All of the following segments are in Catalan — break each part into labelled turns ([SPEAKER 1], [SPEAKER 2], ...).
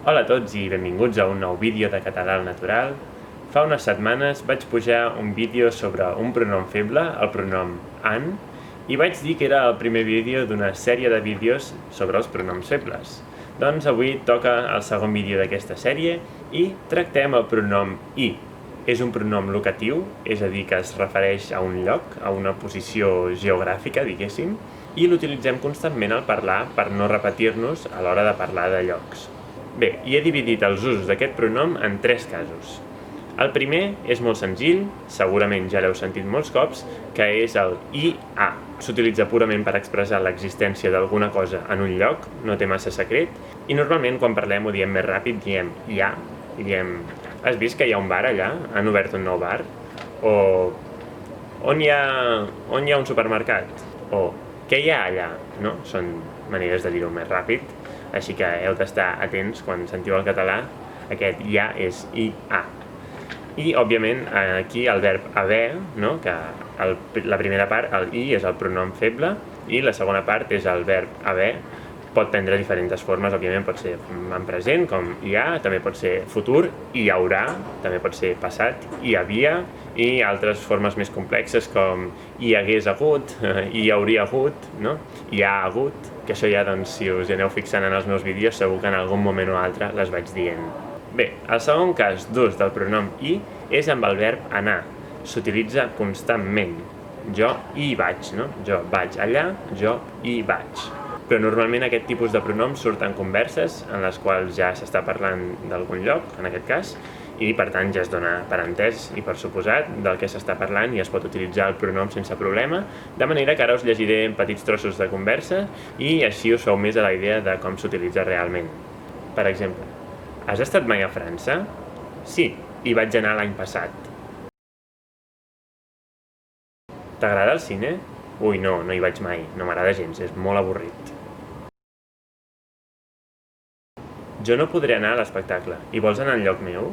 [SPEAKER 1] Hola a tots i benvinguts a un nou vídeo de Català al Natural. Fa unes setmanes vaig pujar un vídeo sobre un pronom feble, el pronom an, i vaig dir que era el primer vídeo d'una sèrie de vídeos sobre els pronoms febles. Doncs avui toca el segon vídeo d'aquesta sèrie i tractem el pronom i. És un pronom locatiu, és a dir, que es refereix a un lloc, a una posició geogràfica, diguéssim, i l'utilitzem constantment al parlar per no repetir-nos a l'hora de parlar de llocs. Bé, i he dividit els usos d'aquest pronom en 3 casos. El primer és molt senzill, segurament ja l'heu sentit molts cops, que és el i-a. S'utilitza purament per expressar l'existència d'alguna cosa en un lloc, no té massa secret, i normalment quan parlem ho diem més ràpid, diem i-a, i diem has vist que hi ha un bar allà? Han obert un nou bar? O on hi ha un supermercat? O què hi ha allà? No? Són maneres de dir-ho més ràpid, així que heu d'estar atents quan sentiu el català, aquest ja és i-a. I, òbviament, aquí el verb haver, no? Que la primera part, el i, és el pronom feble, i la segona part és el verb haver. Pot prendre diferents formes, òbviament pot ser en present, com hi ha, també pot ser futur, hi haurà, també pot ser passat, hi havia, i altres formes més complexes com hi hagués hagut, hi hauria hagut, no? Hi ha hagut, que això ja, doncs, si us aneu fixant en els meus vídeos, segur que en algun moment o altre les vaig dient. Bé, el segon cas d'ús del pronom i és amb el verb anar. S'utilitza constantment. Jo hi vaig, no? Jo vaig allà, jo hi vaig. Però normalment aquest tipus de pronoms surt en converses en les quals ja s'està parlant d'algun lloc, en aquest cas, i per tant ja es dona per entès i per suposat del que s'està parlant i es pot utilitzar el pronom sense problema, de manera que ara us llegiré petits trossos de conversa i així us feu més a la idea de com s'utilitza realment. Per exemple, has estat mai a França? Sí, hi vaig anar l'any passat. T'agrada el cine? Ui, no hi vaig mai, no m'agrada gens, és molt avorrit. Jo no podré anar a l'espectacle. Hi vols anar en lloc meu?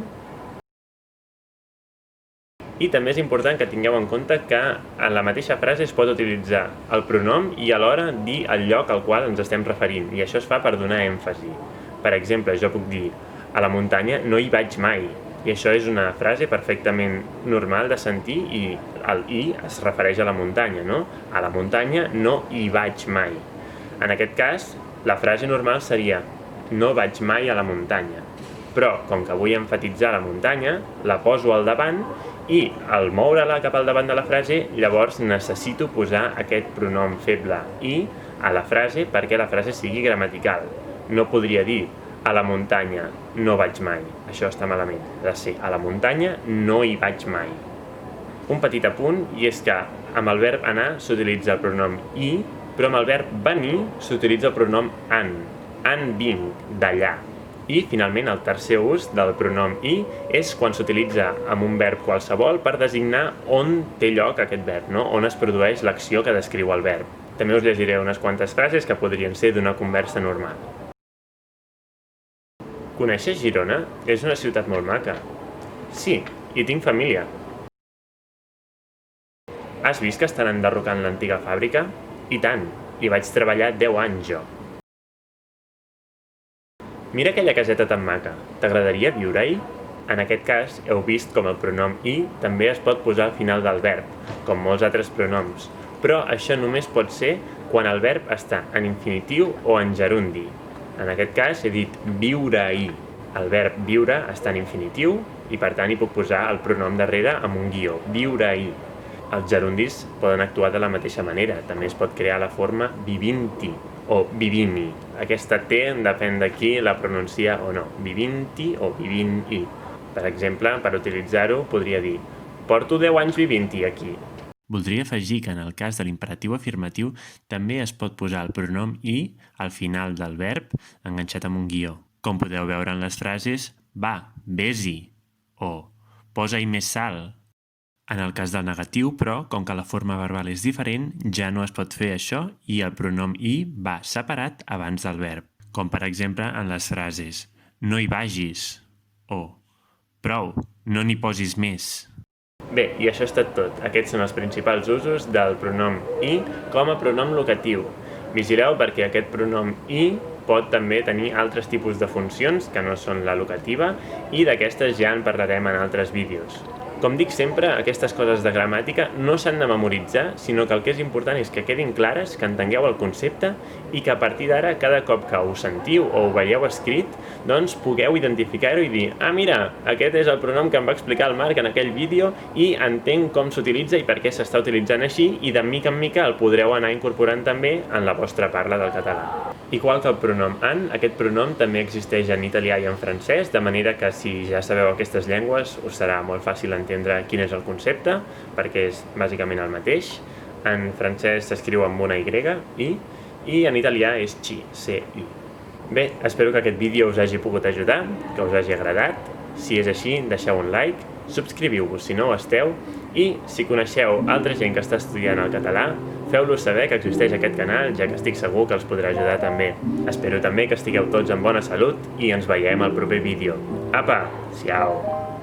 [SPEAKER 1] I també és important que tingueu en compte que en la mateixa frase es pot utilitzar el pronom i alhora dir el lloc al qual ens estem referint, i això es fa per donar èmfasi. Per exemple, jo puc dir a la muntanya no hi vaig mai, i això és una frase perfectament normal de sentir i el i es refereix a la muntanya, no? A la muntanya no hi vaig mai. En aquest cas, la frase normal seria no vaig mai a la muntanya. Però, com que vull emfatitzar la muntanya, la poso al davant i, al moure-la cap al davant de la frase, llavors necessito posar aquest pronom feble i a la frase perquè la frase sigui gramatical. No podria dir a la muntanya no vaig mai. Això està malament. Ha de ser a la muntanya no hi vaig mai. Un petit apunt, i és que amb el verb anar s'utilitza el pronom i, però amb el verb venir s'utilitza el pronom an. An vinc, d'allà. I, finalment, el tercer ús del pronom i és quan s'utilitza amb un verb qualsevol per designar on té lloc aquest verb, no? On es produeix l'acció que descriu el verb. També us llegiré unes quantes frases que podrien ser d'una conversa normal. Coneixes Girona? És una ciutat molt maca. Sí, hi tinc família. Has vist que estan enderrocant l'antiga fàbrica? I tant, hi vaig treballar 10 anys jo. Mira aquella caseta tan maca, t'agradaria viure-hi? En aquest cas, heu vist com el pronom i també es pot posar al final del verb, com molts altres pronoms, però això només pot ser quan el verb està en infinitiu o en gerundi. En aquest cas he dit viure-hi. El verb viure està en infinitiu i per tant hi puc posar el pronom darrere amb un guió, viure-hi. Els gerundis poden actuar de la mateixa manera, també es pot crear la forma vivint-hi o vivint-hi. Aquesta T depèn de qui la pronuncia o no, vivint-hi o vivint-hi. Per exemple, per utilitzar-ho podria dir porto 10 anys vivint-hi aquí. Voldria afegir que en el cas de l'imperatiu afirmatiu també es pot posar el pronom i al final del verb enganxat amb un guió. Com podeu veure en les frases va, vés-hi o posa-hi més sal. En el cas del negatiu, però, com que la forma verbal és diferent, ja no es pot fer això i el pronom i va separat abans del verb, com per exemple en les frases no hi vagis o prou, no n'hi posis més. Bé, i això ha estat tot. Aquests són els principals usos del pronom i com a pronom locatiu. vigileu perquè aquest pronom i pot també tenir altres tipus de funcions que no són la locativa i d'aquestes ja en parlarem en altres vídeos. Com dic sempre, aquestes coses de gramàtica no s'han de memoritzar, sinó que el que és important és que quedin clares, que entengueu el concepte i que a partir d'ara, cada cop que ho sentiu o ho veieu escrit, doncs pugueu identificar-ho i dir «Ah, mira, aquest és el pronom que em va explicar el Marc en aquell vídeo i entenc com s'utilitza i per què s'està utilitzant així» i de mica en mica el podreu anar incorporant també en la vostra parla del català. Igual que el pronom an, aquest pronom també existeix en italià i en francès, de manera que si ja sabeu aquestes llengües us serà molt fàcil entendre quin és el concepte, perquè és bàsicament el mateix. En francès s'escriu amb una Y i en italià és ci, C-I. Bé, espero que aquest vídeo us hagi pogut ajudar, que us hagi agradat. Si és així, deixeu un like, subscriviu-vos si no ho esteu i si coneixeu altra gent que està estudiant el català, feu-los saber que existeix aquest canal, ja que estic segur que els podrà ajudar també. Espero també que estigueu tots en bona salut i ens veiem al proper vídeo. Apa, ciao!